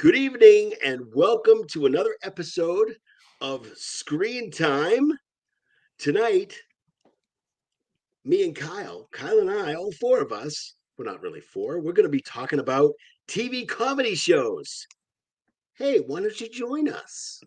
Good evening and welcome to another episode of Screen Time. Tonight, me and Kyle and I, all four of us, we're not really four, we're going to be talking about TV comedy shows. Hey, why don't you join us?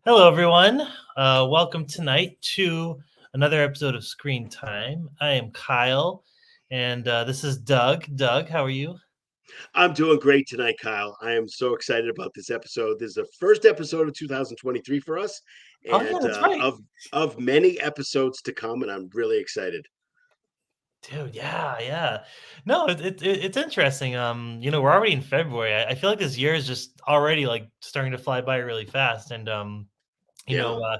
Hello, everyone. Welcome tonight to another episode of Screen Time. I am Kyle, and this is Doug. Doug, how are you? I'm doing great tonight, Kyle. I am so excited about this episode. This is the first episode of 2023 for us, Oh, yeah, and that's right. of many episodes to come, and I'm really excited. Dude, yeah. No, it's interesting. We're already in February. I feel like this year is just already like starting to fly by really fast, and you Yeah. know, uh,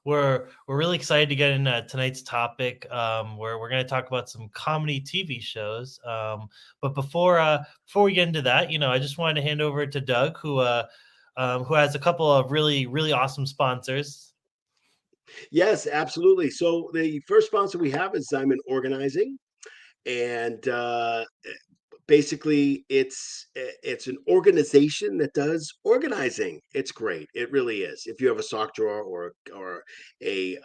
we're really excited to get into tonight's topic. Where we're going to talk about some comedy TV shows. But before we get into that, I just wanted to hand over to Doug, who has a couple of really awesome sponsors. Yes, absolutely. So the first sponsor we have is Simon Organizing, and basically it's an organization that does organizing. It's great. It really is. If you have a sock drawer or a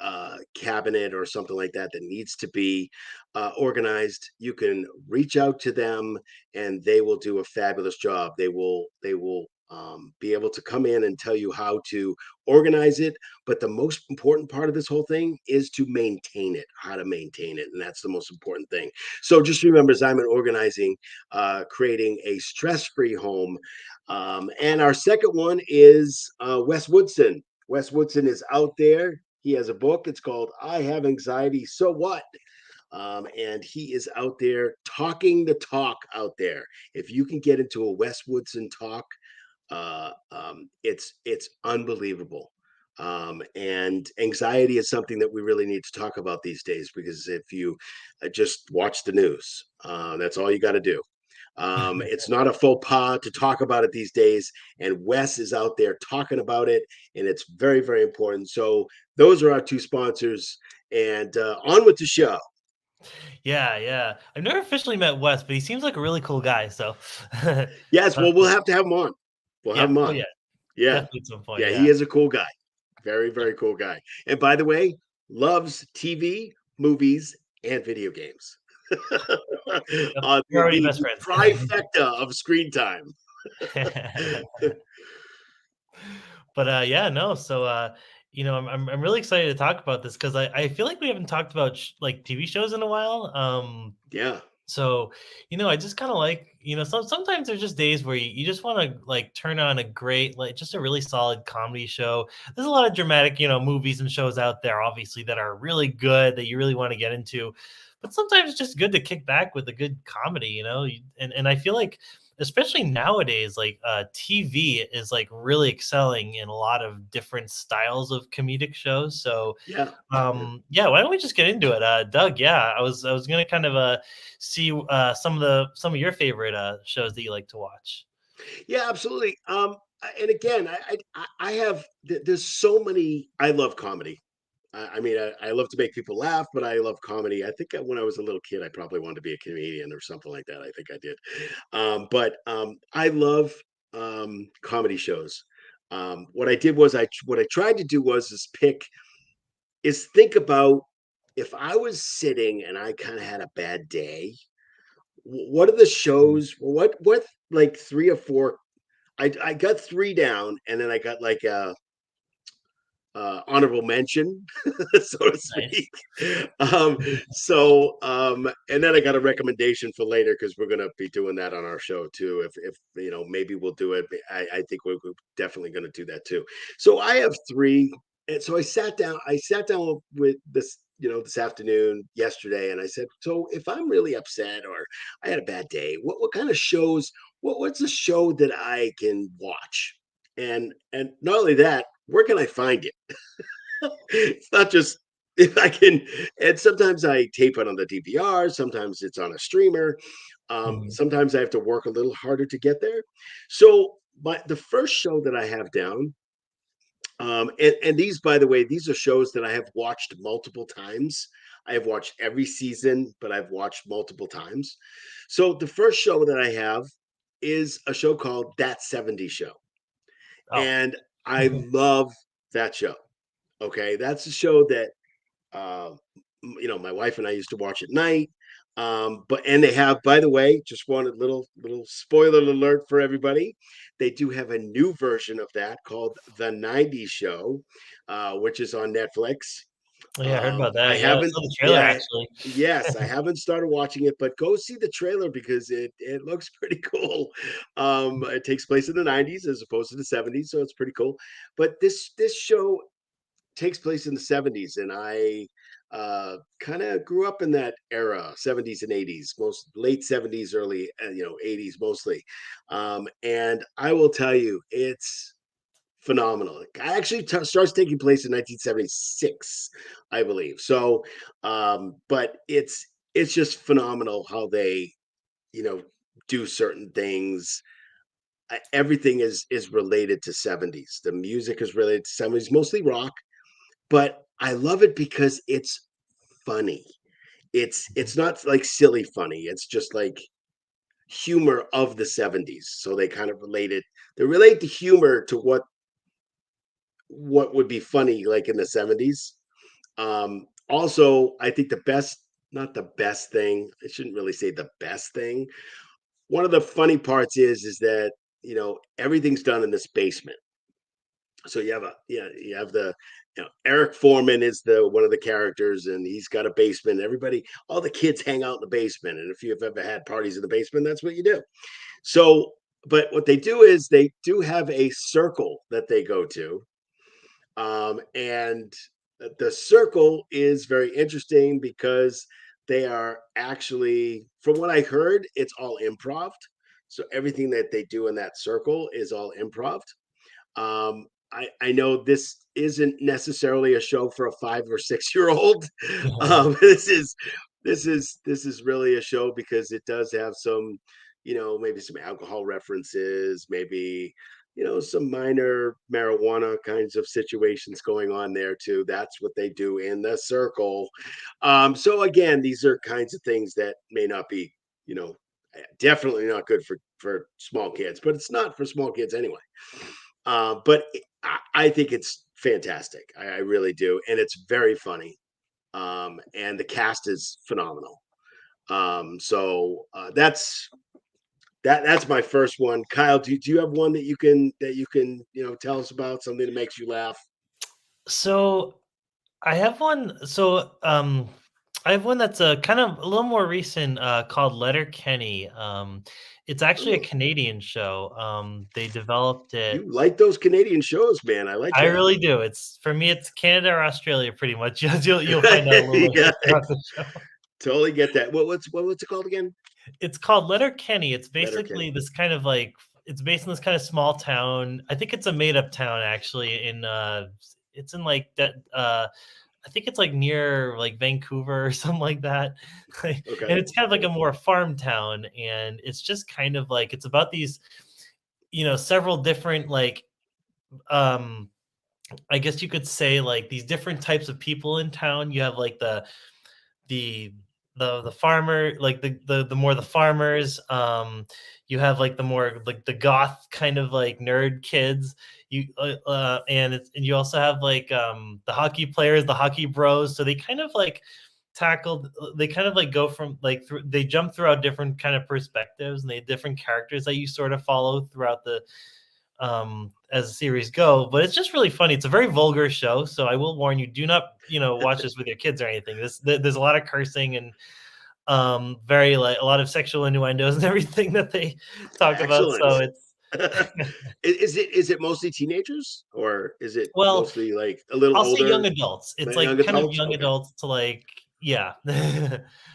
cabinet or something like that that needs to be organized, you can reach out to them, and they will do a fabulous job. They will be able to come in and tell you how to organize it. But the most important part of this whole thing is to maintain it, how to maintain it. And that's the most important thing. So just remember, Zyman Organizing, creating a stress-free home. And our second one is Wes Woodson. Wes Woodson is out there. He has a book. It's called I Have Anxiety, So What? And he is out there talking the talk out there. If you can get into a Wes Woodson talk, it's unbelievable. And anxiety is something that we really need to talk about these days, because if you just watch the news, that's all you got to do. It's not a faux pas to talk about it these days, and Wes is out there talking about it, and it's very important. So those are our two sponsors, and on with the show. Yeah. I've never officially met Wes, but he seems like a really cool guy. So, Yes, uh, well, we'll have to have him on. We'll have yeah. him Oh, on. yeah. Yeah, Definitely at some point. yeah, he Yeah. is a cool guy. Yep. Very cool guy. And by the way, loves TV, movies, and video games. Yep. We're already The best friends. trifecta of screen time. But yeah, no. So I'm really excited to talk about this because I feel like we haven't talked about like TV shows in a while. Yeah, So I just kind of like sometimes there's just days where you just want to like turn on a great like just a really solid comedy show. There's a lot of dramatic movies and shows out there, obviously, that are really good that you really want to get into. But sometimes it's just good to kick back with a good comedy, and I feel like especially nowadays, like TV is like really excelling in a lot of different styles of comedic shows. So yeah, yeah. yeah, why don't we just get into it? Doug, yeah, I was gonna kind of see some of your favorite shows that you like to watch. Yeah, absolutely. And again, I have there's so many. I love comedy. I mean, I love to make people laugh, but I love comedy. I think when I was a little kid, I probably wanted to be a comedian or something like that. I think I did. But I love comedy shows. What I did was what I tried to do was think about, if I was sitting and I kind of had a bad day, what are the Mm. shows? What like three or four? I got three down, and then I got like a honorable mention, so to Nice. speak. Um, and then I got a recommendation for later, because we're going to be doing that on our show too. If maybe we'll do it. I think we're definitely going to do that too. So I have three, and so I sat down. I sat down with this afternoon yesterday, and I said, so if I'm really upset or I had a bad day, what kind of shows? What's a show that I can watch? And not only that, where can I find it? It's not just if I can, and sometimes I tape it on the DVR, sometimes it's on a streamer. Mhm. Sometimes I have to work a little harder to get there. So, but the first show that I have down, and these, by the way, these are shows that I have watched multiple times. I have watched every season, but I've watched multiple times. So the first show that I have is a show called That 70s Show. Oh. And I love that show. Okay. That's a show that uh, my wife and I used to watch at night. But and they have, by the way, just wanted little spoiler alert for everybody. They do have a new version of that called The 90s Show, which is on Netflix. Oh, yeah, I heard about I that, yeah, I haven't, saw the trailer yeah, actually. yes, I haven't started watching it, but go see the trailer because it looks pretty cool. It takes place in the 90s as opposed to the 70s, so it's pretty cool. But this show takes place in the 70s, and I kind of grew up in that era, 70s and 80s, most late 70s, early 80s mostly. And I will tell you, it's phenomenal. It actually starts taking place in 1976, I believe. So, but it's just phenomenal how they, you know, do certain things. Everything is related to 70s. The music is related to 70s, mostly rock, but I love it because it's funny. It's not like silly funny. It's just like humor of the 70s. So they kind of relate it. They relate the humor to what would be funny like in the 70s. Also, I think the best, not the best thing, I shouldn't really say the best thing. One of the funny parts is that, everything's done in this basement. So you have the Eric Foreman is the one of the characters, and he's got a basement. Everybody, all the kids hang out in the basement, and if you've ever had parties in the basement, that's what you do. So, but what they do is they do have a circle that they go to, and the circle is very interesting because they are actually, from what I heard, it's all improv. So everything that they do in that circle is all improv. I know this isn't necessarily a show for a 5 or 6 year old. This is really a show because it does have some, maybe some alcohol references, maybe some minor marijuana kinds of situations going on there too. That's what they do in the circle. So again, these are kinds of things that may not be, definitely not good for small kids, but it's not for small kids anyway. But I think it's fantastic. I really do, and it's very funny. And the cast is phenomenal. So that's my first one. Kyle, do you have one that you can tell us about, something that makes you laugh? So, I have one I have one that's, kind of a little more recent, called Letterkenny. It's actually a Oh, Canadian show, they developed it. you like those Canadian shows, man? I like I that. really do. It's for me, it's Canada or Australia pretty much. You'll find out a little Yeah, bit throughout the show. totally get that. What's it called again? It's called Letterkenny. It's basically Letterkenny. this kind of like it's based in this kind of small town. I think it's a made up town actually it's in like that I think it's like near like Vancouver or something like that. Like, and Okay. it's kind of like a more farm town and it's just kind of like it's about these several different like um I guess you could say like these different types of people in town. You have like the the farmer like the more the farmers you have like the more like the goth kind of like nerd kids and you also have like the hockey players, the hockey bros, so they kind of like they kind of like go from like they jump throughout different kind of perspectives, and they have different characters that you sort of follow throughout the as the series go, but it's just really funny. It's a very vulgar show, so I will warn you: do not, watch this with your kids or anything. There's a lot of cursing and very like a lot of sexual innuendos and everything that they talk about. Excellent. So it's Is it mostly teenagers, or is it well, mostly like a little I'll say young older, adults. It's young like kind of adults? young Okay. adults to like yeah.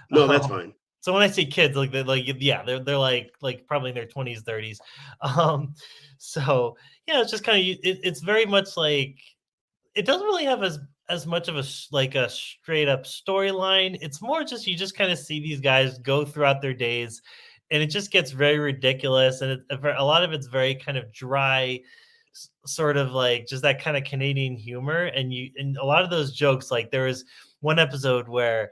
No, that's um, fine. so when I say kids, like they're like yeah, they're like probably in their 20s, 30s. Um, so yeah, it's just kind of it's very much like it doesn't really have as much of a like a straight up storyline. It's more just you just kind of see these guys go throughout their days, and it just gets very ridiculous. And a lot of it's very kind of dry, sort of like just that kind of Canadian humor. And a lot of those jokes, like there was one episode where,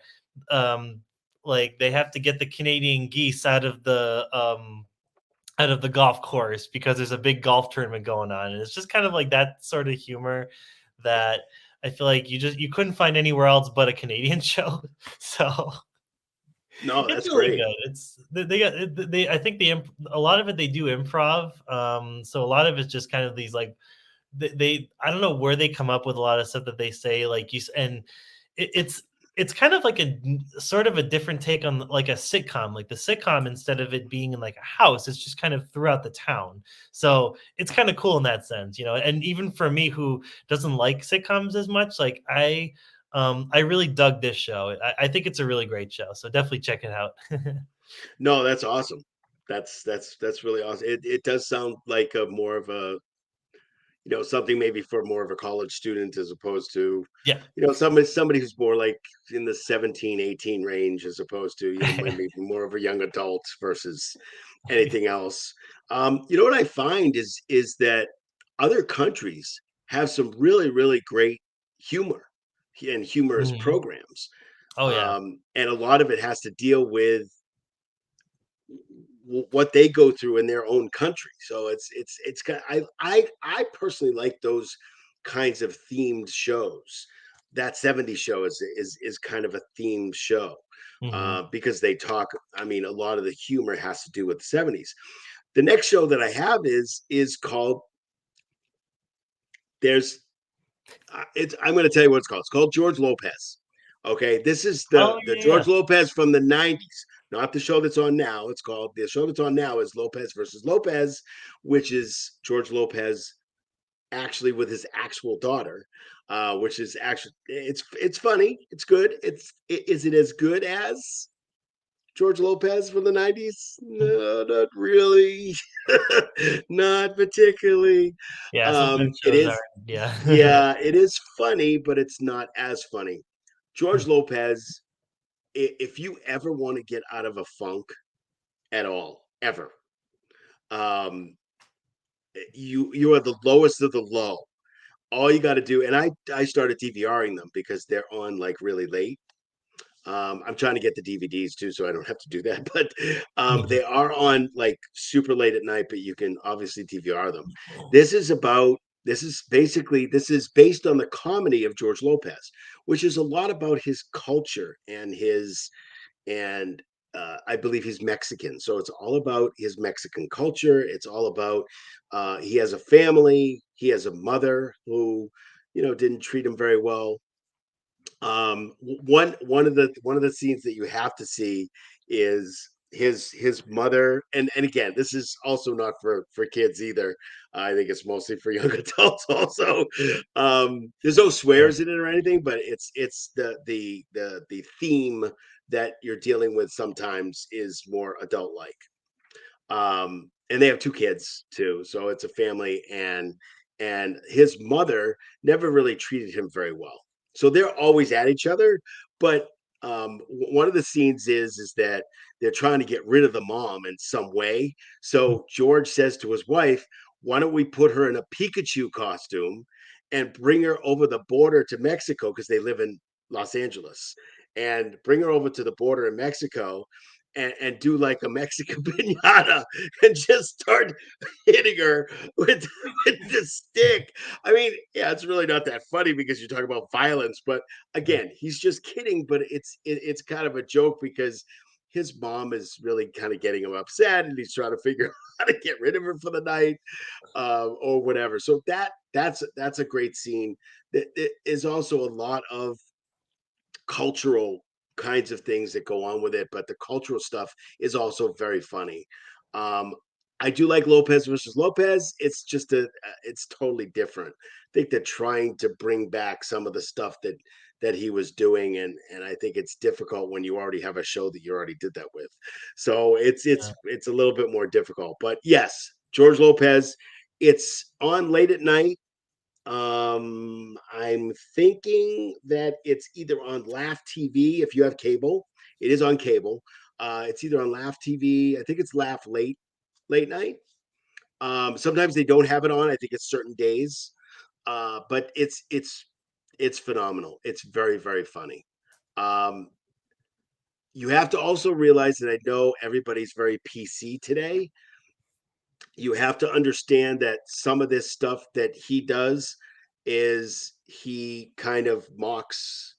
um, like they have to get the Canadian geese out of the golf course because there's a big golf tournament going on. And it's just kind of like that sort of humor that I feel like you couldn't find anywhere else but a Canadian show. So No, it's that's really great. good. It's they got they I think a lot of it they do improv. So a lot of it's just kind of these like they I don't know where they come up with a lot of stuff that they say like and it's kind of like sort of a different take on like a sitcom. Like the sitcom, instead of it being in like a house, it's just kind of throughout the town. So it's kind of cool in that sense, you know. And even for me who doesn't like sitcoms as much, like I really dug this show. I think it's a really great show, so definitely check it out. No, that's awesome. That's really awesome. It does sound like a more of a, something maybe for more of a college student as opposed to, Yeah. somebody who's more like in the 17, 18 range as opposed to, maybe more of a young adult versus anything else. What I find is that other countries have some really, really great humor and humorous Mhm. programs. Oh yeah. And a lot of it has to deal with what they go through in their own country. So it's kind. I personally like those kinds of themed shows. That 70s show is kind of a themed show, Mhm. because they talk. I mean, a lot of the humor has to do with the 70s. The next show that I have is called. There's it's I'm going to tell you what it's called. It's called George Lopez. Okay, this is Oh the yeah, yeah. George Lopez from the 90s, not the show that's on now. It's called the show that's on now is Lopez versus Lopez, which is George Lopez actually with his actual daughter, which is actually it's funny, it's good. Is it as good as George Lopez from the 90s? No, not really. Not particularly. Yeah, sometimes It shows are is, yeah. yeah, it is funny, but it's not as funny. George Lopez, if you ever want to get out of a funk at all, ever, um, you are the lowest of the low. All you got to do, and I started DVRing them because they're on like really late. I'm trying to get the DVDs too, so I don't have to do that. But they are on like super late at night, but you can obviously DVR them. This is based on the comedy of George Lopez, which is a lot about his culture and and I believe he's Mexican, so it's all about his Mexican culture. It's all about he has a family, he has a mother who didn't treat him very well. One of the scenes that you have to see is his mother, and again, this is also not for kids either. I think it's mostly for young adults also. There's no Yeah. swears in it or anything, but it's the theme that you're dealing with sometimes is more adult like. And they have two kids too, so it's a family, and his mother never really treated him very well, so they're always at each other. But one of the scenes is that they're trying to get rid of the mom in some way. So George says to his wife, why don't we put her in a Pikachu costume and bring her over the border to Mexico, because they live in Los Angeles, and bring her over to the border in Mexico, and do like a Mexican pinata and just start hitting her with the stick. I mean, yeah, it's really not that funny because you're talking about violence, but again, he's just kidding. But it's kind of a joke because his mom is really kind of getting him upset, and he's trying to figure out how to get rid of her for the night, or whatever. So that's a great scene. That is also a lot of cultural kinds of things that go on with it, but the cultural stuff is also very funny. Um, I do like Lopez versus Lopez. It's just it's totally different. I think they're trying to bring back some of the stuff that he was doing, and I think it's difficult when you already have a show that you already did that with. So it's a little bit more difficult. But yes, George Lopez. It's on late at night. I'm thinking that it's either on Laugh TV if you have cable. It is on cable. It's either on Laugh TV. I think it's Laugh late night. Sometimes they don't have it on. I think it's certain days. But it's phenomenal. It's very funny. Um, you have to also realize that I know everybody's very PC today. You have to understand that some of this stuff that he does is he kind of mocks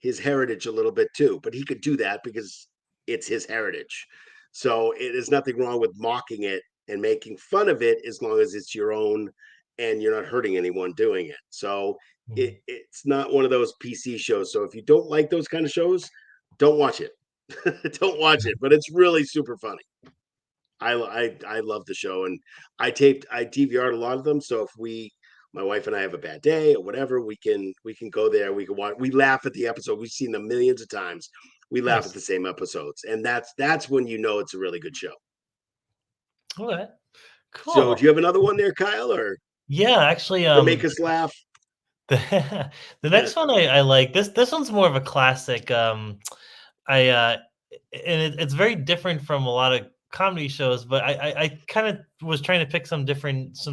his heritage a little bit too, but he could do that because it's his heritage. So it is nothing wrong with mocking it and making fun of it as long as it's your own and you're not hurting anyone doing it. So Mhm. it's not one of those PC shows. So if you don't like those kind of shows, don't watch it. Don't watch it, but it's really super funny. I love the show, and I DVR'd a lot of them. So if my wife and I have a bad day or whatever, we can go there. We can watch. We laugh at the episode. We've seen them millions of times. We laugh at Nice. the same episodes, and that's when you know it's a really good show. Okay. So do Cool. you have another one there, Kyle, or Yeah, actually, to make us laugh? the the next one I like this one's more of a classic. I and it's very different from a lot of comedy shows, but I kind of was trying to pick some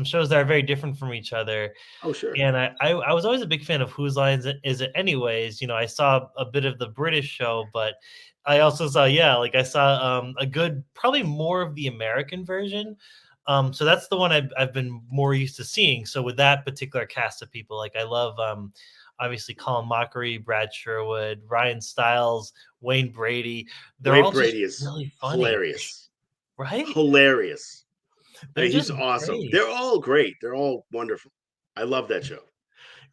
shows that are very different from each other. Oh, sure. And I was always a big fan of Whose Lines Is It Anyways? You know, I saw a bit of the British show, but I also saw, yeah, like I saw a good, probably more of the American version. So that's the one I've been more used to seeing. So with that particular cast of people, like I love obviously Colin Mockery, Brad Sherwood, Ryan Stiles, Wayne Brady. They're Wayne all just Brady is really funny, hilarious. right? Hilarious. I They're mean, he's just awesome. great. They're all great. They're all wonderful. I love that show.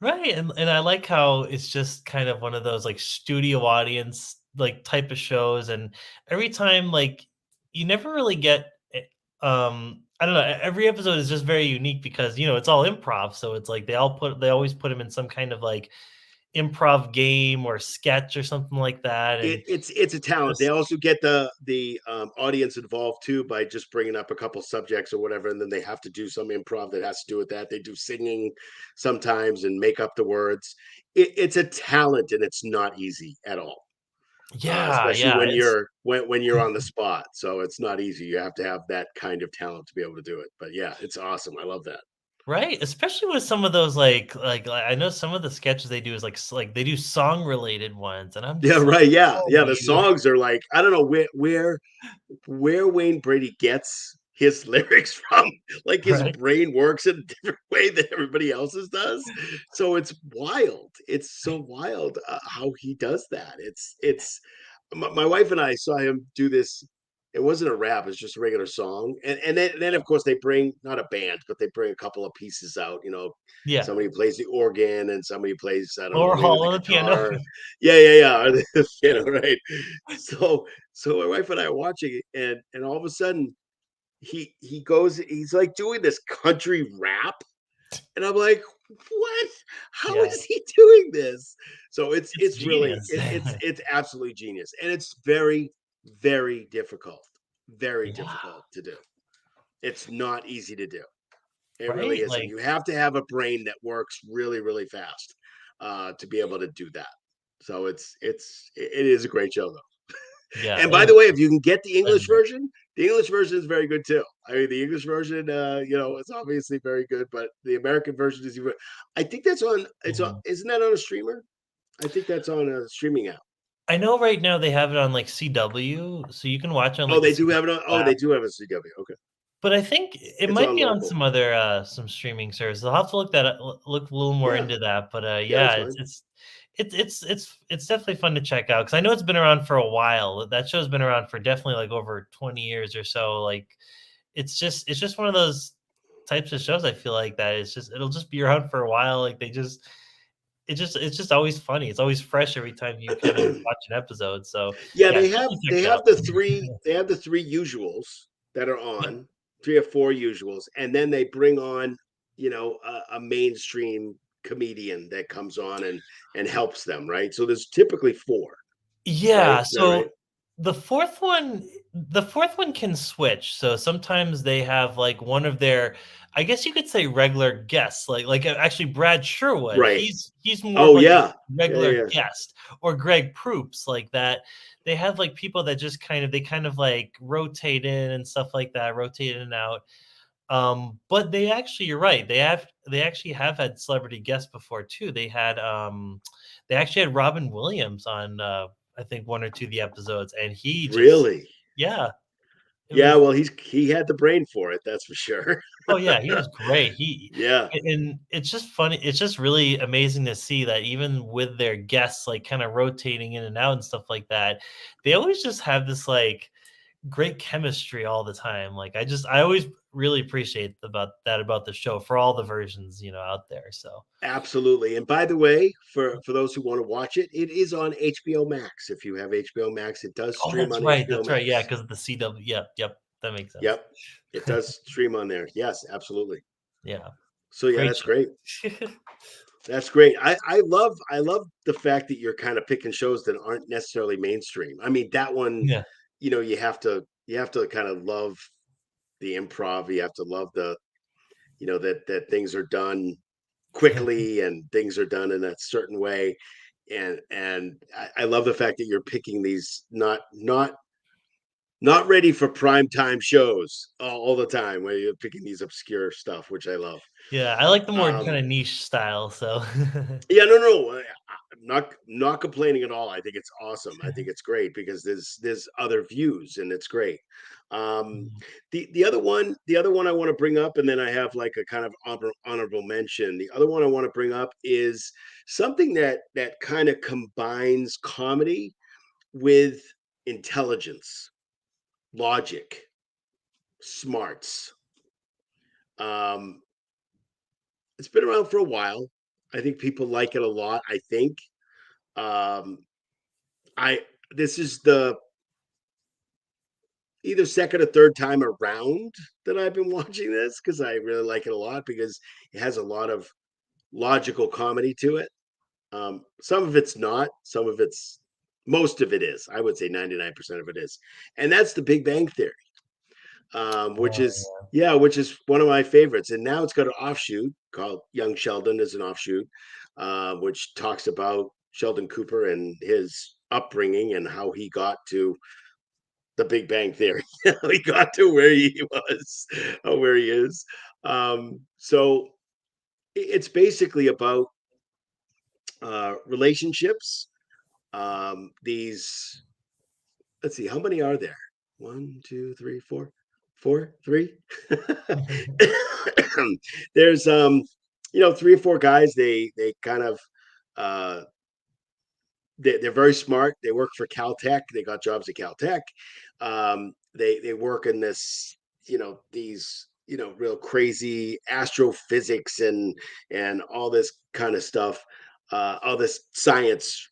Right, and I like how it's just kind of one of those, like, studio audience, like, type of shows, and every time, like, you never really get I don't know, every episode is just very unique because, it's all improv, so it's like they always put him in some kind of, like, improv game or sketch or something like that, and It's a talent. They just also get the audience involved too by just bringing up a couple subjects or whatever, and then they have to do some improv that has to do with that. They do singing sometimes and make up the words. It's a talent, and it's not easy at all, yeah, especially yeah, when it's you're on the spot. So it's not easy. You have to have that kind of talent to be able to do it. But yeah, it's awesome. I love that. right, especially with some of those, like, I know some of the sketches they do is, like, they do song-related ones, and I'm Yeah, just like, right. Yeah, "Oh, yeah. The you" songs are like I don't know where Wayne Brady gets his lyrics from. Like his right? brain works in a different way than everybody else's does. So it's wild. It's so wild how he does that. My wife and I saw him do this. It wasn't a rap; it's just a regular song. And then of course they bring not a band, but they bring a couple of pieces out. Yeah. Somebody plays the organ and somebody plays I don't know Or maybe Hall the on the piano. guitar. Yeah. Or the piano, right? So my wife and I are watching it, and all of a sudden he's like doing this country rap, and I'm like, what? How Yeah, is he doing this? So it's it's it's really genius. it's absolutely genius, and it's very very Yeah, difficult to do. It's not easy to do. It really right? isn't. Like You have to have a brain that works really fast to be able to do that. So it is a great show though. yeah, And it by is the way, if you can get legendary. The English version is very good too. I mean, the English version, it's obviously very good, but the American version is even. I think that's on. It's on. Mhm. Isn't that on a streamer? I think that's on a streaming app. I know right now they have it on, like, CW, so you can watch on, Oh, like, the they do have it on. CW Oh, app, they do have a CW. Okay, but I think it it's might on be on local. some other, some streaming service. I'll have to look that up look a little more Yeah, into that, but, yeah, that's yeah, fine. it's definitely fun to check out because I know it's been around for a while. That show's been around for definitely, like, over 20 years or so, like, it's just one of those types of shows I feel like that it'll just be around for a while, like, it's just always funny, it's always fresh every time you kind of watch an episode, so, Yeah, yeah, definitely check they it out. have the three usuals that are Yep. on, three or four usuals, and then they bring on, a mainstream comedian that comes on and helps them, right? So there's typically four, right? Yeah, Is that right? so the 4th one The 4th one can switch, so sometimes they have, like, one of their I guess you could say regular guests, actually Brad Sherwood, Right. he's more of, Oh, like, a yeah. Yeah, regular yeah. guest, or Greg Proops, like that. They have, like, people that just kind of, like, rotate in and stuff like that, rotate in and out. But they actually you're right, they actually have had celebrity guests before too. They actually had Robin Williams on, I think 1 or 2 of the episodes, and he just Really? yeah, it Yeah, was well, he had the brain for it, that's for sure. oh, yeah, he was great. He Yeah. and it's just funny it's just really amazing to see that even with their guests, like, kinda rotating in and out and stuff like that, they always just have this, like, great chemistry all the time. I always really appreciate about the show for all the versions, out there. So Absolutely. And by the way, for those who want to watch it, it is on HBO Max. If you have HBO Max, it does oh, stream on HBO that's right. Yeah, Max. because of the CW. Yep, yep. That makes sense. Yep. It does stream on there. Yes, absolutely. Yeah, So yeah, great that's great. show. That's great. I love the fact that you're kind of picking shows that aren't necessarily mainstream. I mean, that one, Yeah, you have to kind of love the improv. You have to love that things are done quickly and things are done in a certain way. And I love the fact that you're picking these not ready for prime time shows all the time, where you're picking these obscure stuff, which I love. yeah. I like the more kind Um, of niche style. So yeah, no, no, I'm not complaining at all. I think it's awesome. I think it's great because there's other views and it's great. Um, the other one I want to bring up, and then I have like a kind of honorable mention. The other one I want to bring up is something that kind of combines comedy with intelligence, logic, smarts. Um, it's been around for a while. I think people like it a lot. I think um, I this is the either second or third time around that I've been watching this because I really like it a lot because it has a lot of logical comedy to it. Some of it's not, some of it's most of it is. I would say 99% of it is. And that's the Big Bang Theory. Which oh, is yeah, which is one of my favorites. And now it's got an offshoot called Young Sheldon is an offshoot, which talks about Sheldon Cooper and his upbringing and how he got to the Big Bang Theory. He got to where he was, where he is. So it's basically about relationships. These let's see, how many are there? One, two, three, four, four, three. yeah. There's 3 or 4 guys. They kind of uh they're very smart. They work for Caltech. They got jobs at Caltech. They work in these real crazy astrophysics and all this kind of stuff, all this science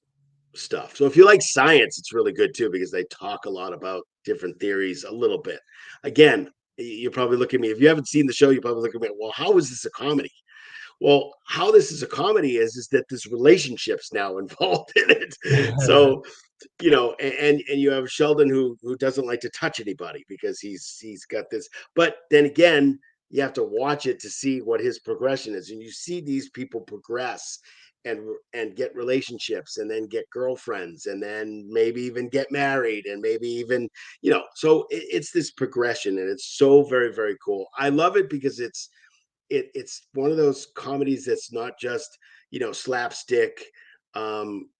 stuff. So if you like science, it's really good too because they talk a lot about different theories a little bit. Again, you're probably looking at me if you haven't seen the show. You probably look at me. Well, how is this a comedy? Well, how this is a comedy is that there's relationships now involved in it. So and you have Sheldon who doesn't like to touch anybody because he's got this. But then again, you have to watch it to see what his progression is, and you see these people progress and get relationships and then get girlfriends and then maybe even get married and maybe even so it's this progression and it's so very very cool. I love it because it's one of those comedies that's not just slapstick, um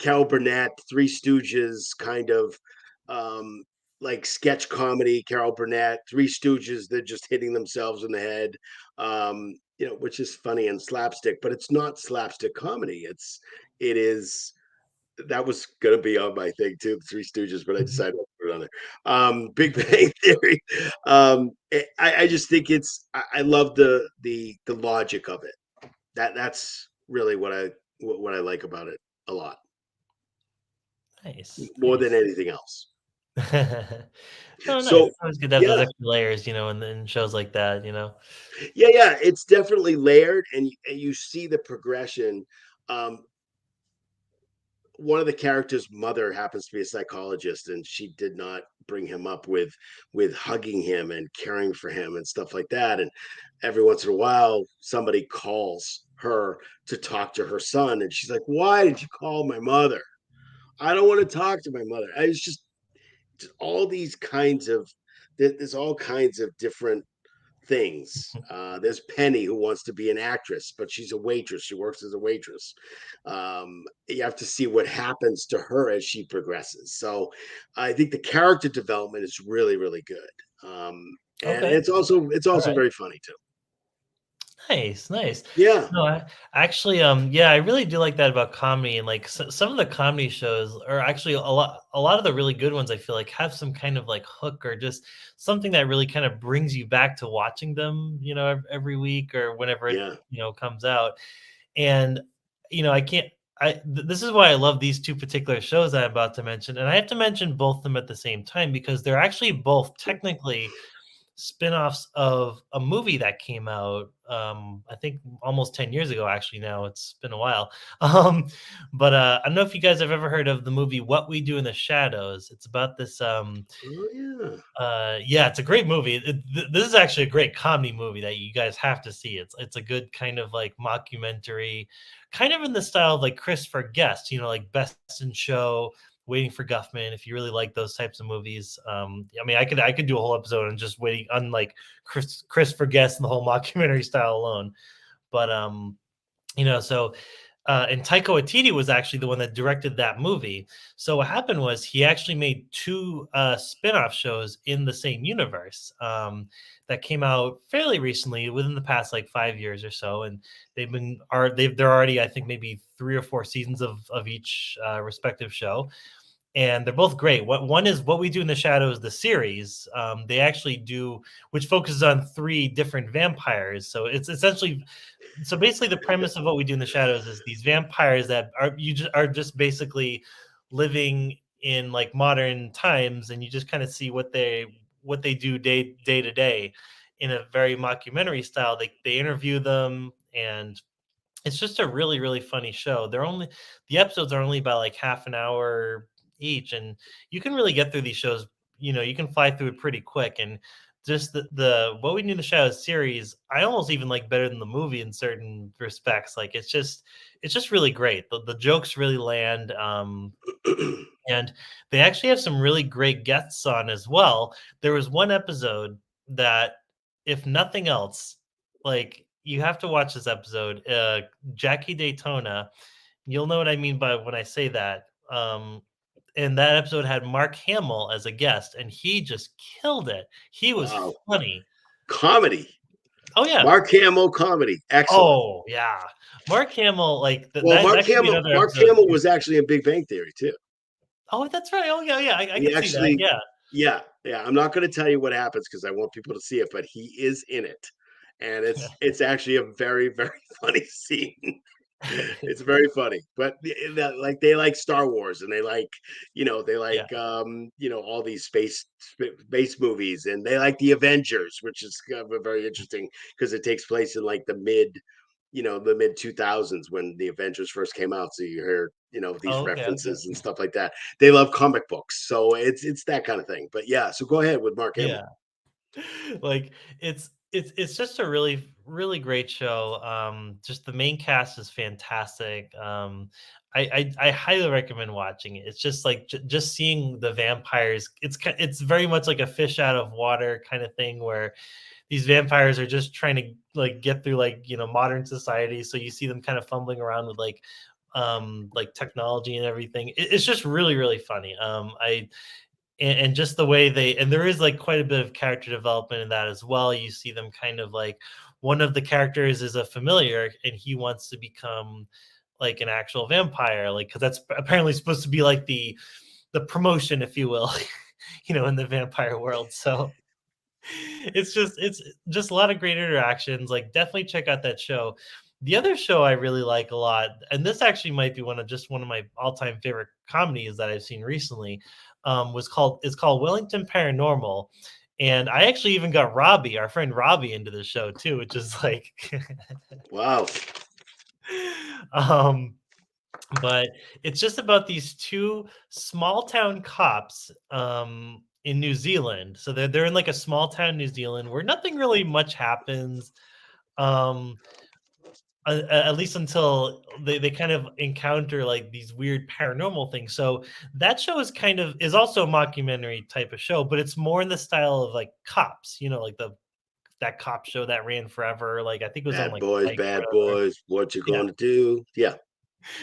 Carol Burnett, Three Stooges kind of um, like sketch comedy. Carol Burnett, Three Stooges, they're just hitting themselves in the head, which is funny and slapstick, but it's not slapstick comedy. It is. That was going to be on my thing too, the Three Stooges, but I decided to put it on there. Big Bang Theory. I just think I love the logic of it. That's really what I like about it a lot Nice, more than nice. anything else. Oh, nice. So It's always good to have those yeah, extra layers, in shows like that. yeah, it's definitely layered, and you see the progression. Um, one of the characters' mother happens to be a psychologist, and she did not bring him up with hugging him and caring for him and stuff like that. And every once in a while, somebody calls her to talk to her son, and she's like, "Why did you call my mother? I don't want to talk to my mother." I was just all these kinds of there's all kinds of different things. There's Penny who wants to be an actress, but she's a waitress. She works as a waitress. You have to see what happens to her as she progresses. So I think the character development is really, really good. And Okay. it's All also right. very funny too. Nice, nice. Yeah, No, I actually, yeah, I really do like that about comedy, and like some of the comedy shows, or actually a lot of the really good ones, I feel like have some kind of like hook or just something that really kind of brings you back to watching them, every week or whenever it, yeah. comes out. And I can't. This is why I love these two particular shows that I'm about to mention, and I have to mention both of them at the same time because they're actually both technically spin-offs of a movie that came out, I think almost 10 years ago. Actually, now it's been a while. But I don't know if you guys have ever heard of the movie What We Do in the Shadows. It's about this Oh yeah. yeah, it's a great movie. This is actually a great comedy movie that you guys have to see. It's a good kind of like mockumentary, kind of in the style of like Christopher Guest, like Best in Show, Waiting for Guffman. If you really like those types of movies, I mean, I could do a whole episode on just waiting on like Christopher Guest and the whole mockumentary style alone. But so and Taika Waititi was actually the one that directed that movie. So what happened was he actually made two spin-off shows in the same universe that came out fairly recently, within the past like 5 years or so, and they're already, I think, maybe 3 or 4 seasons of each respective show, and they're both great. One is What We Do in the Shadows, the series. They actually do, which focuses on three different vampires. So it's essentially, so basically the premise of What We Do in the Shadows is these vampires that are just basically living in like modern times, and you just kind of see what they do day to day in a very mockumentary style. They interview them, and it's just a really, really funny show. The episodes are only about like half an hour each, and you can really get through these shows. You can fly through it pretty quick, and just the What We Do in the Shadows series, I almost even like better than the movie in certain respects. Like it's just really great. The jokes really land. And they actually have some really great guests on as well. There was one episode that, if nothing else, like you have to watch this episode. Jackie Daytona, you'll know what I mean by when I say that. And that episode had Mark Hamill as a guest, and he just killed it. He was Wow. funny. Comedy. Oh yeah. Mark Hamill comedy. Excellent. Oh yeah. Mark Hamill, like Well, that could be another Mark episode. Hamill was actually in Big Bang Theory too. Oh, that's right. Oh yeah, yeah. I He can see that. actually, Yeah. yeah, yeah. I'm not going to tell you what happens because I want people to see it, but he is in it, and it's actually a very very funny scene. It's very funny, but like they like Star Wars and they like they Yeah. like all these space movies, and they like the Avengers, which is very interesting because it takes place in like the mid 2000s when the Avengers first came out. So you hear these Oh, okay, okay. references and stuff like that. They love comic books, so it's that kind of thing. But yeah, so go ahead with Mark Hamill. Yeah. Like it's just a really, really great show. Just the main cast is fantastic. I highly recommend watching it. It's just like just seeing the vampires. It's very much like a fish out of water kind of thing, where these vampires are just trying to like get through like modern society. So you see them kind of fumbling around with like technology and everything. It's just really, really funny. And just the way and there is like quite a bit of character development in that as well. You see them kind of like, one of the characters is a familiar, and he wants to become like an actual vampire, like because that's apparently supposed to be like the promotion, if you will, in the vampire world. So it's just a lot of great interactions. Like, definitely check out that show. The other show I really like a lot, and this actually might be one of my all-time favorite comedies that I've seen recently, it's called Wellington Paranormal. And I actually even got Robbie, our friend Robbie, into the show too, which is like Wow. um but it's just about these two small town cops in New Zealand. So they're in like a small town New Zealand where nothing really much happens. Um, at least until they kind of encounter like these weird paranormal things. So that show is also a mockumentary type of show, but it's more in the style of like Cops, like that cop show that ran forever. Like I think it was on like Spike or Bad whatever. boys, what you Yeah. gonna do? Yeah.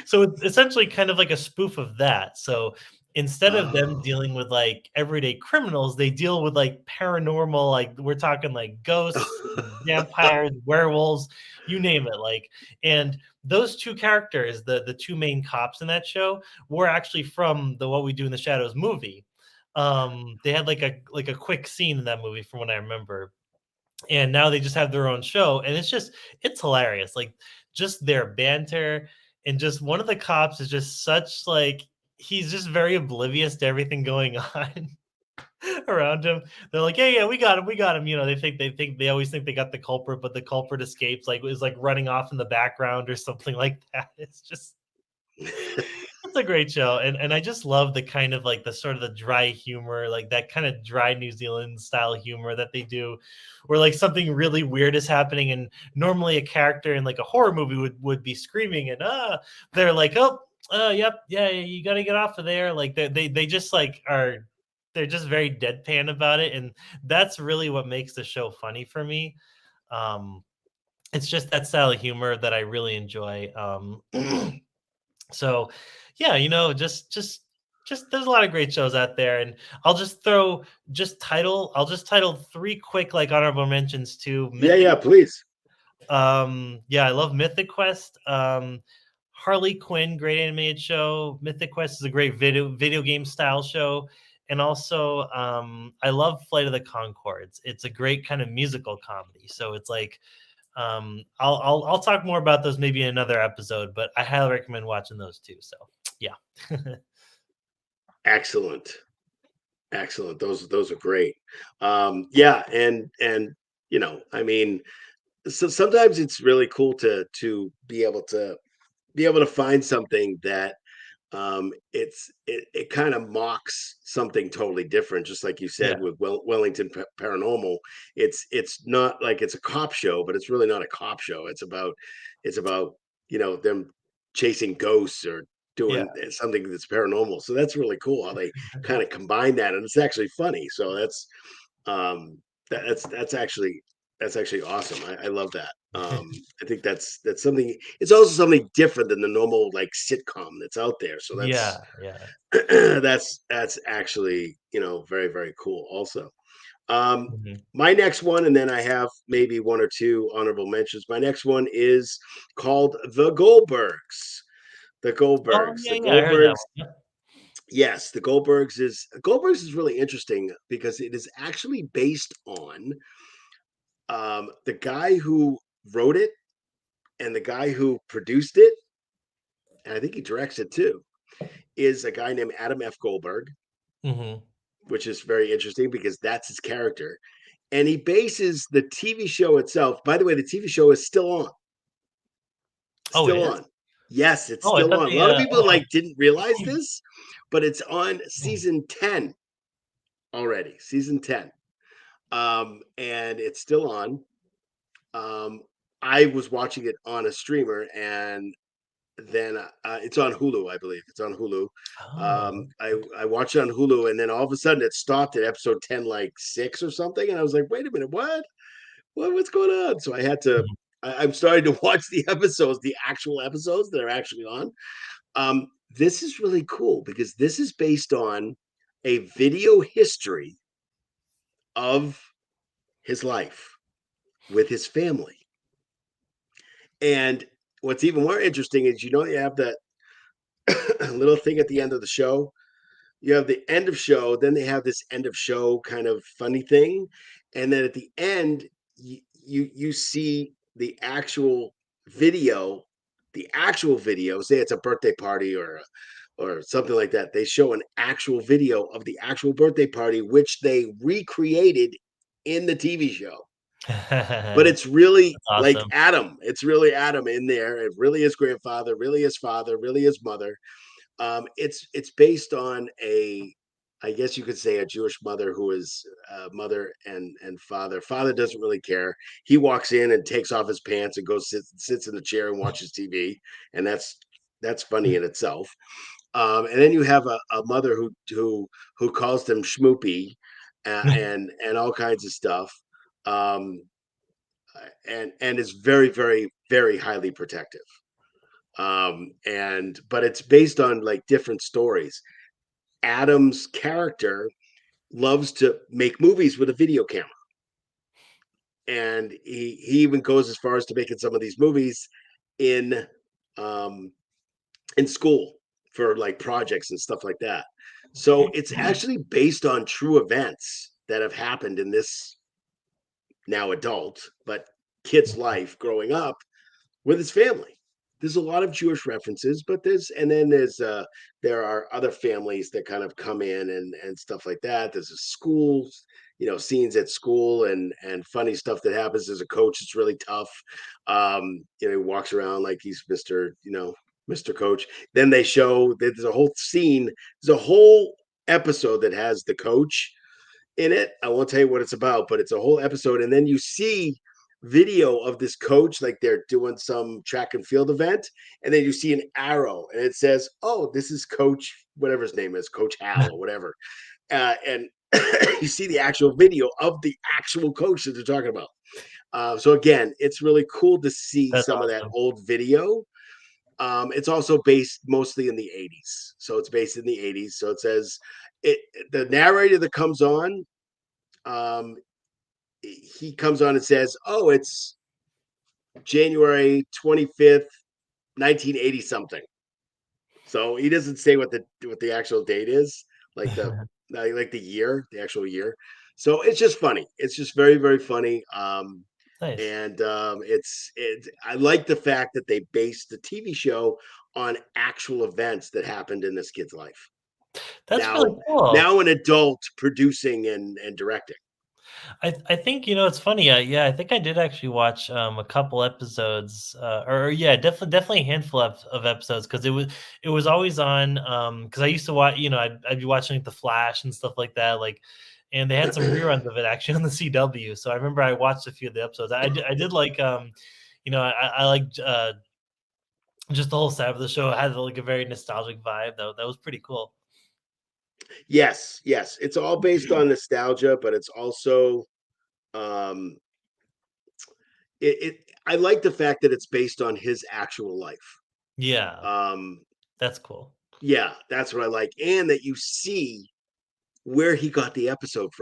So it's essentially kind of like a spoof of that. So instead of them Oh. dealing with like everyday criminals, they deal with like paranormal, like we're talking like ghosts, vampires, werewolves, you name it. Like, and those two characters, the two main cops in that show, were actually from the What We Do in the Shadows movie. They had like a quick scene in that movie from what I remember, and now they just have their own show, and it's hilarious, like just their banter, and just one of the cops is just such like he's just very oblivious to everything going on around him. They're like, yeah, we got him, they always think they got the culprit, but the culprit escapes, like is like running off in the background or something like that. It's just it's a great show, and I just love the kind of like the sort of the dry humor, like that kind of dry New Zealand style humor that they do, where like something really weird is happening, and normally a character in like a horror movie would be screaming and they're like, oh, yep, yeah, you got to get off of there. Like they just like are they're just very deadpan about it, and that's really what makes the show funny for me. Um, it's just that style of humor that I really enjoy. So, yeah, just there's a lot of great shows out there, and I'll just title three quick like honorable mentions to Yeah, Mythic. yeah, please. Yeah, I love Mythic Quest. Harley Quinn, great animated show. Mythic Quest is a great video game style show. And also, I love Flight of the Concords. It's a great kind of musical comedy. So it's like I'll talk more about those maybe in another episode, but I highly recommend watching those too. So yeah. Excellent. Excellent. Those are great. Yeah, and I mean, so sometimes it's really cool to be able to find something that it kind of mocks something totally different, just like you said Yeah. with Wellington Paranormal. It's not like it's a cop show, but it's really not a cop show. It's about them chasing ghosts or Yeah. doing something that's paranormal. So that's really cool how they kind of combine that, and it's actually funny. So um, that's actually awesome. I love that. I think that's something. It's also something different than the normal like sitcom that's out there. So Yeah. Yeah. that's actually very very cool. Also, um, Mhm. my next one, and then I have maybe one or two honorable mentions. My next one is called The Goldbergs. The Oh Goldbergs. yeah, The yeah. I heard that Goldbergs. one. Yep. Yes, the Goldbergs is really interesting because it is actually based on the guy who wrote it and the guy who produced it, and I think he directs it too, is a guy named Adam F. Goldberg, Hmm. which is very interesting because that's his character. And he bases the TV show itself. By the way, the TV show is still on. Oh, it Still is. on. Yes, it's Oh, I still thought on. A they. lot of people like didn't realize Oh. this, but it's on season 10 already. Season 10. And it's still on. Um, I was watching it on a streamer, and then it's on Hulu, I believe. It's on Hulu. Oh. I watched it on Hulu, and then all of a sudden it stopped at episode 10, like six or something, and I was like, "Wait a minute, what? What's going on?" So I had to. Mhm. I'm starting to watch the episodes, the actual episodes that are actually on. This is really cool because this is based on a video history of his life with his family. And what's even more interesting is you have that little thing at the end of the show. You have the end of show, then they have this end of show kind of funny thing, and then at the end you see video, the actual video. Say it's a birthday party or something like that. They show an actual video of the actual birthday party, which they recreated in the TV show. but That's it's really like awesome. Adam. It's really Adam in there. It really is grandfather, really is father, really is mother. It's based on a, I guess you could say, a Jewish mother who is mother and father. Father doesn't really care. He walks in and takes off his pants and goes sits in the chair and watches TV, and that's funny in itself. And then you have a mother who calls them schmoopy, and all kinds of stuff. Um, and is very very highly protective, and but it's based on like different stories. Adam's character loves to make movies with a video camera, and he even goes as far as to making some of these movies in um in school for like projects and stuff like that. So it's actually based on true events that have happened in this now adult but kid's life growing up with his family. There's a lot of Jewish references, but there are other families that kind of come in and stuff like that. There's a school, scenes at school and funny stuff that happens. There's a coach that's really tough. He walks around like he's Mr. Coach. Then they show that there's a whole scene, there's a whole episode that has the coach in it. I won't tell you what it's about, but it's a whole episode. And then you see video of this coach, like they're doing some track and field event, and then you see an arrow, and it says, "Oh, this is Coach, whatever his name is, Coach Hal or whatever." And you see the actual video of the actual coach that they're talking about. So again, it's really cool to see That's some of that awesome. old video. It's also based mostly in the 80s. So it's based in the 80s. So it says it the narrator that comes on, um, he comes on and says, "Oh, it's January 25th, 1980 something." So he doesn't say what the actual date is, like the year, the actual year. So it's just funny. It's just very very funny. Nice. And I like the fact that they based the TV show on actual events that happened in this kid's life. That's really Now, cool. now an adult producing and directing. I think, it's funny, yeah, I think I did actually watch, a couple episodes, or yeah, definitely a handful of episodes because it was always on, because I used to watch, I'd be watching, like, The Flash and stuff like that, like, and they had some reruns of it actually on the CW, so I remember I watched a few of the episodes. I did like, I liked, just the whole side of the show. It had, like, a very nostalgic vibe, though. That was pretty cool. Yes, yes, it's all based on nostalgia, but it's also um it I like the fact that it's based on his actual life. Yeah, Um that's cool. yeah, that's what I like. And that you see where he got the episode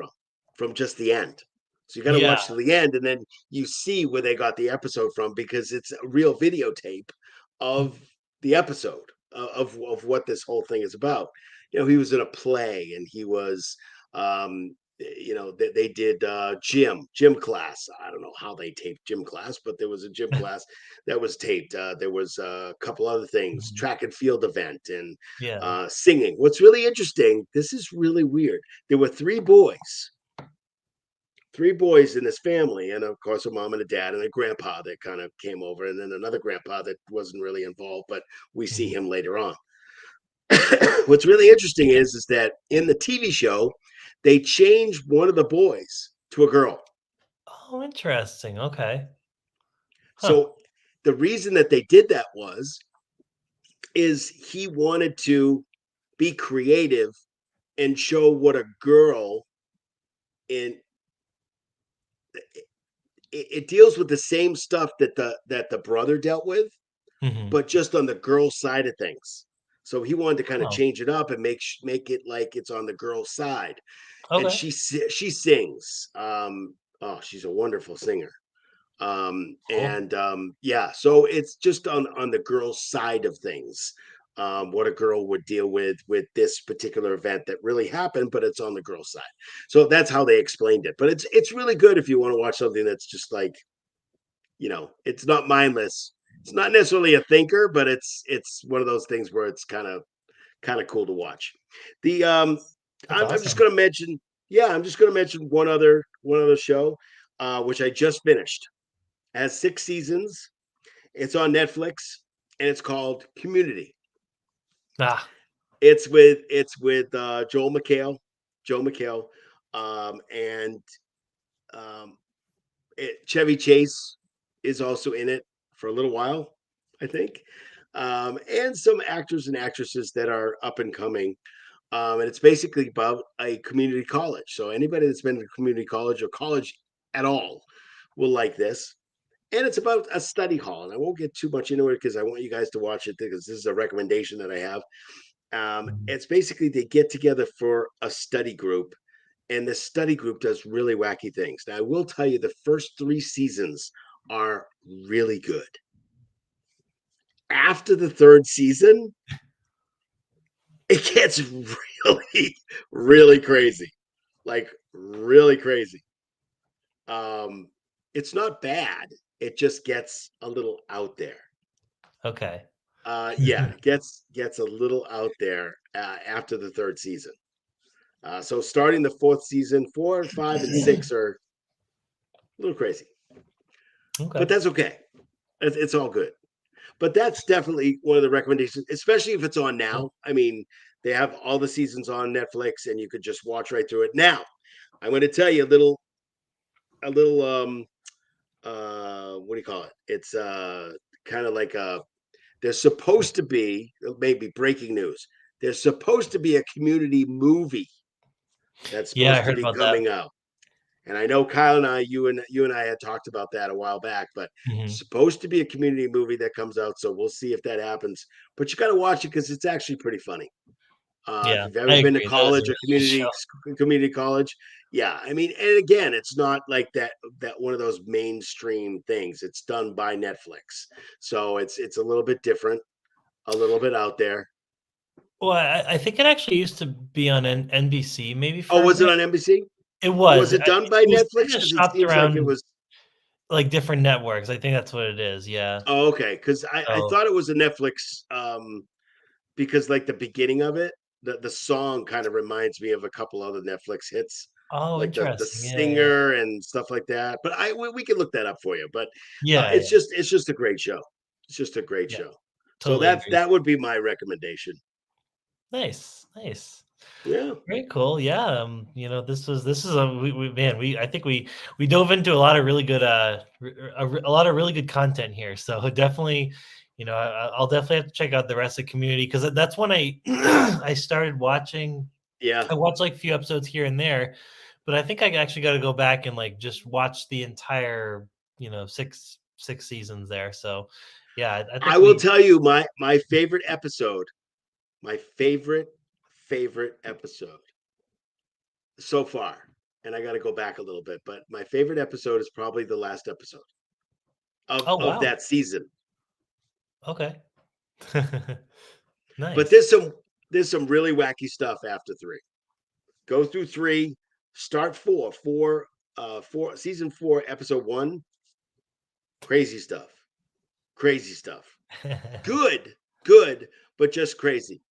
from just the end. So you got to Yeah, watch to the end and then you see where they got the episode from because it's a real videotape of the episode of what this whole thing is about. He was in a play and he was they did gym class. I don't know how they taped gym class, but there was a gym class that was taped. There was a couple other things, mhm, track and field event and yeah, singing. What's really interesting, this is really weird. There were three boys in this family, and of course, a mom and a dad and a grandpa that kind of came over, and then another grandpa that wasn't really involved, but we see mhm. him later on. What's really interesting is that in the TV show, they changed one of the boys to a girl. Oh, interesting, okay. Huh. So the reason that they did that is he wanted to be creative and show what a girl in it deals with the same stuff that the brother dealt with, Mhm. but just on the girl side of things. So he wanted to kind of Oh, change it up and make it like it's on the girl's side. And okay, she sings. Oh, she's a wonderful singer. cool. And Yeah, so it's just on the girl's side of things. What a girl would deal with this particular event that really happened, but it's on the girl's side. So that's how they explained it. But it's really good if you want to watch something that's just like, it's not mindless. It's not necessarily a thinker, but it's one of those things where it's kind of cool to watch. The That's I'm just awesome. going to mention, yeah, I'm just going to mention one other show. which I just finished. It has 6 seasons. It's on Netflix, and it's called Community. Ah, It's with Joel McHale, and um, Chevy Chase is also in it for a little while, I think, and some actors and actresses that are up and coming. And it's basically about a community college. So anybody that's been to community college or college at all will like this. And it's about a study hall. And I won't get too much into it because I want you guys to watch it because this is a recommendation that I have. mhm. It's basically they get together for a study group, and the study group does really wacky things. Now, I will tell you the first 3 seasons are really good. After the third season, it gets really, really crazy. Like, really crazy. Um, it's not bad. It just gets a little out there. Okay. Yeah, it gets a little out there after the third season. So starting the fourth season, 4, 5, and 6 are a little crazy, but Okay. that's okay. It's all good. But that's definitely one of the recommendations, especially if it's on Yeah. now. I mean, they have all the seasons on Netflix, and you could just watch right through it. Now, I'm going to tell you a little what do you call it? It's kind of like a there's supposed to be maybe breaking news. There's supposed to be a community movie that's Yeah, I supposed to heard be about that. coming out. And I know Kyle and I, you and I had talked about that a while back, but Mhm. supposed to be a community movie that comes out. So we'll see if that happens. But you got to watch it because it's actually pretty funny. If Yeah, you've I ever been to agree. That is a college or really good show. community college, yeah, I mean, and again, it's not like that one of those mainstream things. It's done by Netflix, so it's a little bit different, a little bit out there. Well, I think it actually used to be on NBC maybe Oh, for a was it bit. on NBC? It Was was. it done by It was Netflix? kinda Because it shopped seems like it around, was. like, different networks. I think that's what it is, yeah. Oh, okay. Because I So thought it was a Netflix. Because like the beginning of it, the song kind of reminds me of a couple other Netflix hits, oh, like the interesting. Yeah, yeah. singer and stuff like that. But we can look that up for you. But Yeah, it's yeah, just a great show. It's just a great yeah. show. So Totally agree. that would be my recommendation. Nice, nice. Yeah, Very cool. Yeah. This is we man, we I think we dove into a lot of really good a lot of really good content here. So definitely, I'll definitely have to check out the rest of Community because that's when I I started watching. yeah. I watched like a few episodes here and there, but I think I actually got to go back and like just watch the entire, six seasons there. So yeah, I I think will we. tell you my favorite episode. My favorite episode so far. And I got to go back a little bit, but my favorite episode is probably the last episode Oh of wow. that season. Okay. But Nice. there's some really wacky stuff after 3. Go through 3, start 4, season 4, episode 1. Crazy stuff, crazy stuff. Good, good, but just crazy.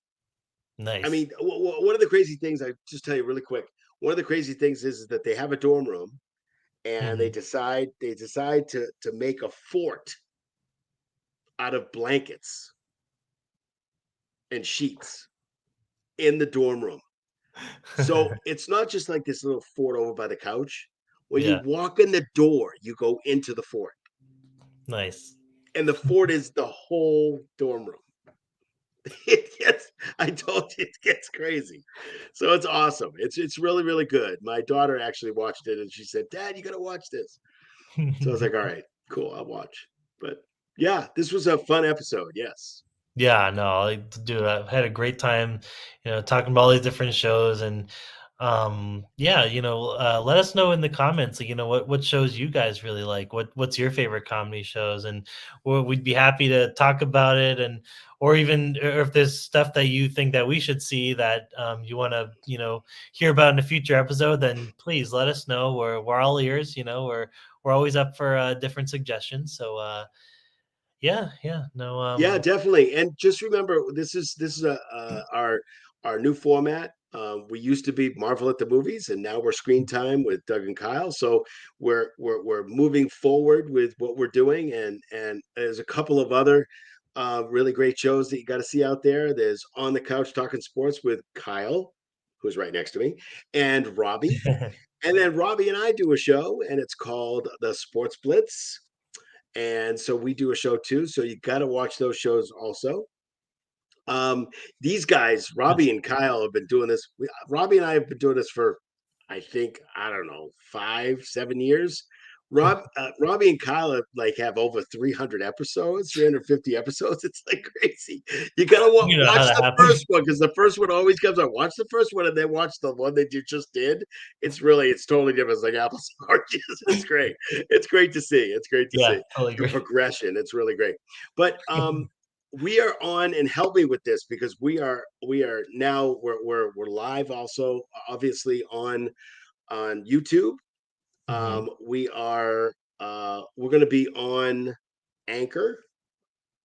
I Nice. mean, one of the crazy things I just tell you really quick. One of the crazy things is that they have a dorm room, and Mhm. they decide to make a fort out of blankets and sheets in the dorm room. So it's not just like this little fort over by the couch. When you Yeah, walk in the door, you go into the fort, nice. and the fort is the whole dorm room. It gets, I told you, it gets crazy. So it's awesome. It's really really good. My daughter actually watched it, and she said, "Dad, you got to watch this." So I was like, "All right, cool, I'll watch." But yeah, this was a fun episode. Yes. Yeah, no, dude, I've had a great time, talking about all these different shows and, yeah, let us know in the comments, like, what shows you guys really like. What's your favorite comedy shows, and we'd be happy to talk about it, and or even or if there's stuff that you think that we should see that you want to, hear about in a future episode, then please let us know. We're all ears, we're always up for different suggestions. So yeah, yeah, no, Yeah, definitely. And just remember, this is our new format. We used to be Marvel at the Movies, and now we're Screen Time with Doug and Kyle. So we're moving forward with what we're doing, and there's a couple of other really great shows that you got to see out there. There's On the Couch Talking Sports with Kyle, who's right next to me, and Robbie. And then Robbie and I do a show, and it's called the Sports Blitz. And so we do a show too. So you got to watch those shows also. Um, these guys, Robbie and Kyle, have been doing this. Robbie and I have been doing this for, I think, I don't know, 5, 7 years. Robbie and Kyle have over 300 episodes, 350 episodes. It's like crazy. You gotta You know how watch that the happens. first one because the first one always comes out. Watch the first one and then watch the one that you just did. It's totally different. It's like apples and oranges. It's great. It's great to see. It's great to Yeah, see totally the agree. progression. It's really great. But we are on, and help me with this because we are now we're live also, obviously on YouTube. Mhm. We are we're going to be on Anchor.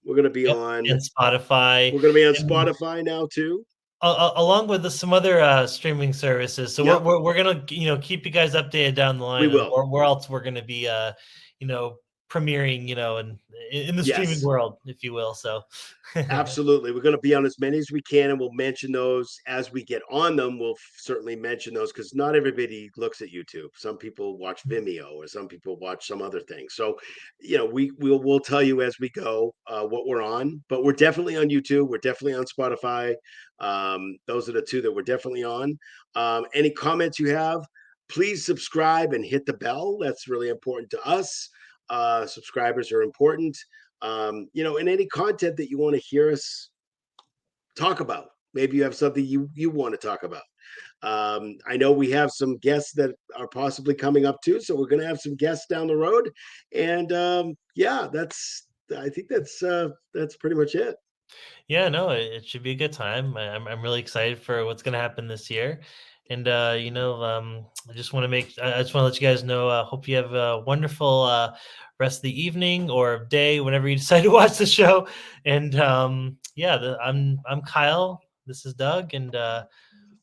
We're going to be Yep, on and Spotify, we're going to be on and Spotify now too. along with some other streaming services. So we're, Yep, we're we're gonna keep you guys updated down the we line on will. where else we're gonna be you know premiering in the streaming Yes. world, if you will. So Absolutely. We're going to be on as many as we can, and we'll mention those as we get on them. We'll certainly mention those because not everybody looks at YouTube. Some people watch Vimeo, or some people watch some other thing. So, we'll tell you as we go what we're on, but we're definitely on YouTube. We're definitely on Spotify. Those are the two that we're definitely on. Any comments you have, please subscribe and hit the bell. That's really important to us. Subscribers are important, and any content that you want to hear us talk about. Maybe you have something you want to talk about. I know we have some guests that are possibly coming up too, so we're going to have some guests down the road. And yeah, I think that's pretty much it. yeah, no, it should be a good time. I'm really excited for what's gonna happen this year, and I just want to I just want to let you guys know. Hope you have a wonderful rest of the evening or day whenever you decide to watch the show. And yeah, I'm Kyle. This is Doug, and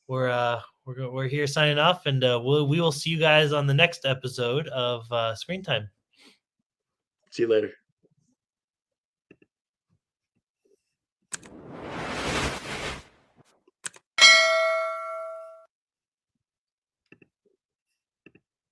we're here signing off, and we will see you guys on the next episode of Screen Time. See you later.